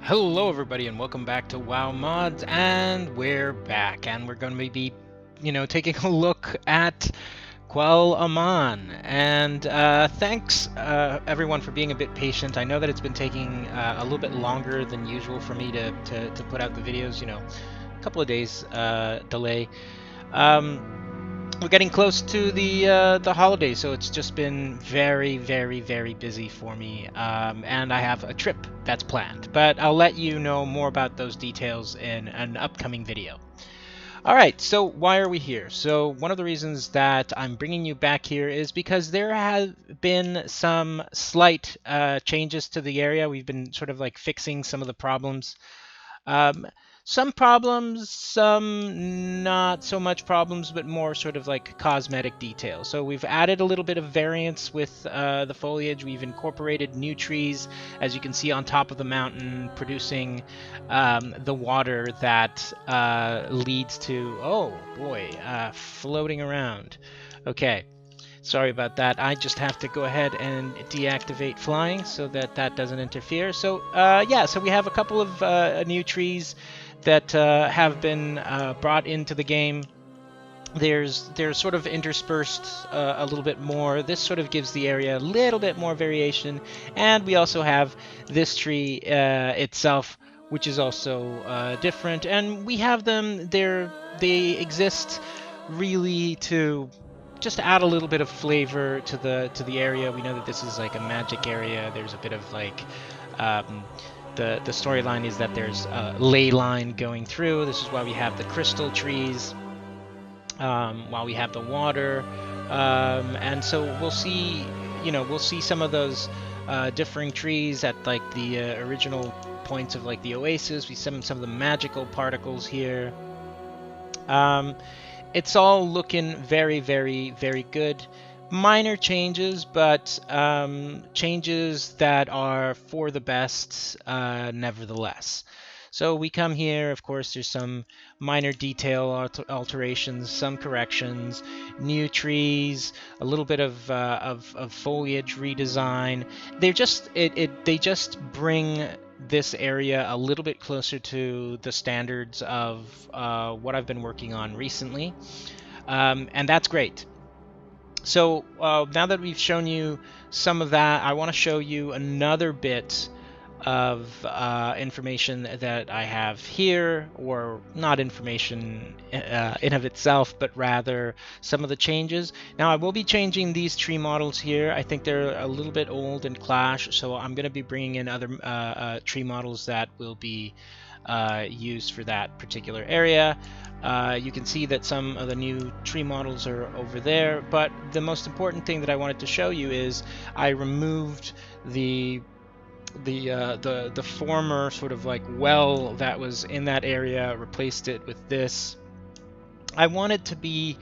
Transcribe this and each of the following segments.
Hello everybody and welcome back to WoW Mods, and we're back and we're going to be, taking a look at Quel'Aman. And thanks everyone for being a bit patient. I know that it's been taking a little bit longer than usual for me to put out the videos, a couple of days delay. We're getting close to the holidays, so it's just been very, very, very busy for me, and I have a trip that's planned. But I'll let you know more about those details in an upcoming video. All right, so why are we here? So one of the reasons that I'm bringing you back here is because there have been some slight changes to the area. We've been sort of like fixing some of the problems. Some problems, some not so much problems, but more sort of like cosmetic details. So we've added a little bit of variance with the foliage. We've incorporated new trees, as you can see on top of the mountain, producing the water that leads to, oh boy, floating around. Okay. Sorry about that. I just have to go ahead and deactivate flying so that that doesn't interfere. So yeah, so we have a couple of new trees that have been brought into the game. They're sort of interspersed a little bit more. This sort of gives the area a little bit more variation. And we also have this tree itself, which is also different. And we have them, they exist really to just add a little bit of flavor to the area. We know that this is like a magic area. There's a bit of like the storyline is that there's a ley line going through. This is why we have the crystal trees, while we have the water, and so we'll see. We'll see some of those differing trees at like the original points of like the oasis. We see some of the magical particles here. It's all looking very, very, very good. Minor changes, but changes that are for the best nevertheless. So we come here, of course, there's some minor detail alterations, some corrections, new trees, a little bit of foliage redesign. They just bring this area a little bit closer to the standards of what I've been working on recently, and that's great. So now that we've shown you some of that, I want to show you another bit of information that I have here, or not information in of itself, but rather some of the changes. Now I will be changing these tree models here. I think they're a little bit old and clash, so I'm going to be bringing in other tree models that will be used for that particular area. You can see that some of the new tree models are over there, but the most important thing that I wanted to show you is I removed the former sort of like well that was in that area, replaced it with this. I wanted to be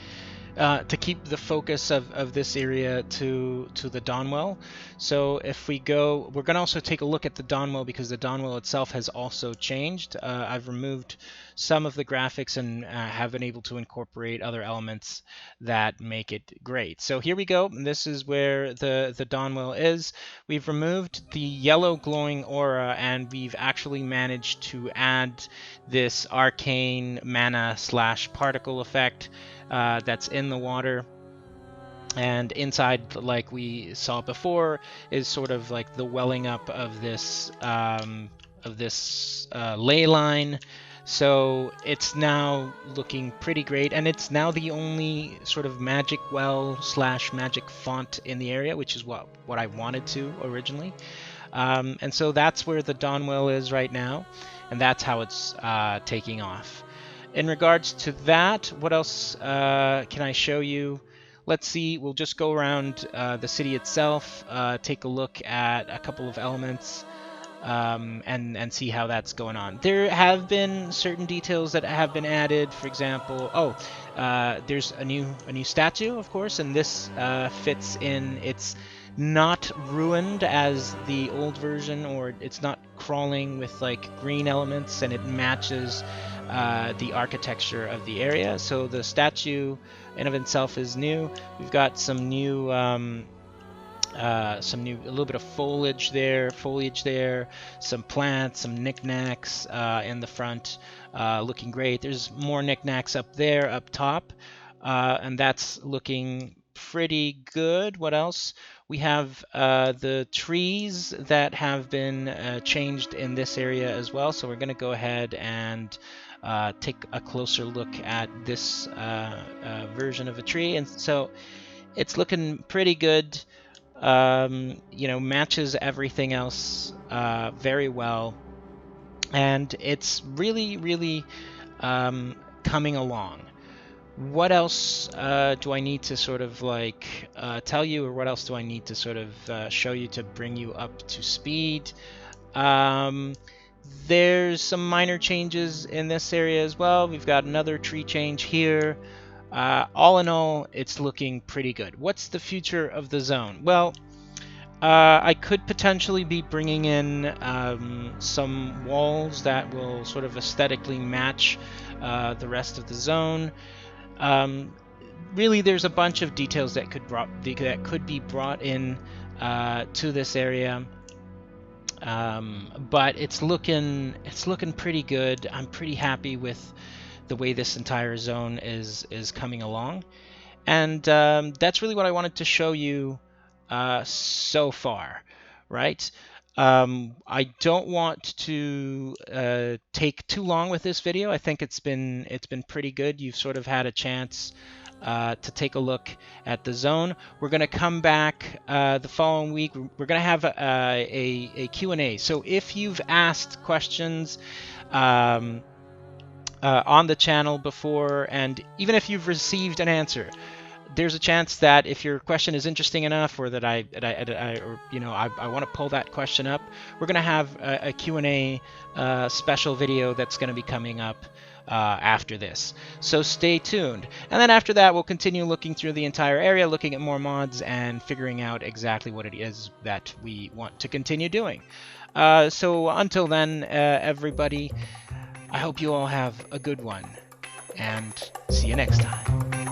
to keep the focus of this area to the Dawnwell. So if we go, we're going to also take a look at the Dawnwell because the Dawnwell itself has also changed. I've removed some of the graphics and have been able to incorporate other elements that make it great. So here we go. This is where the Dawnwell is. We've removed the yellow glowing aura, and we've actually managed to add this arcane mana / particle effect that's in the water. And inside, like we saw before, is sort of like the welling up of this ley line. So it's now looking pretty great, and it's now the only sort of magic well / magic font in the area, which is what I wanted to originally. And so that's where the Dawnwell is right now, and that's how it's taking off. In regards to that, what else can I show you? Let's see, we'll just go around the city itself, take a look at a couple of elements, and see how that's going on. There have been certain details that have been added. For example, there's a new statue, of course, and this fits in. It's not ruined as the old version, or it's not crawling with like green elements, and it matches the architecture of the area. So the statue in of itself is new. We've got some new a little bit of foliage there, some plants, some knickknacks in the front, looking great. There's more knickknacks up there, up top, and that's looking pretty good. What else? We have the trees that have been changed in this area as well. So we're going to go ahead and take a closer look at this version of a tree. And so it's looking pretty good. Matches everything else very well. And it's really, really coming along. What else do I need to sort of tell you, or what else do I need to sort of show you to bring you up to speed? There's some minor changes in this area as well. We've got another tree change here. All in all, it's looking pretty good. What's the future of the zone? Well, I could potentially be bringing in some walls that will sort of aesthetically match the rest of the zone. Really, there's a bunch of details that could be brought in to this area, but it's looking pretty good. I'm pretty happy with the way this entire zone is coming along, and that's really what I wanted to show you so far, right? I don't want to take too long with this video. I think it's been pretty good. You've sort of had a chance to take a look at the zone. We're going to come back the following week. We're going to have a Q&A. So if you've asked questions on the channel before, and even if you've received an answer, there's a chance that if your question is interesting enough, or that I want to pull that question up, we're going to have a Q&A special video that's going to be coming up after this. So stay tuned. And then after that, we'll continue looking through the entire area, looking at more mods and figuring out exactly what it is that we want to continue doing. So until then, everybody, I hope you all have a good one, and see you next time.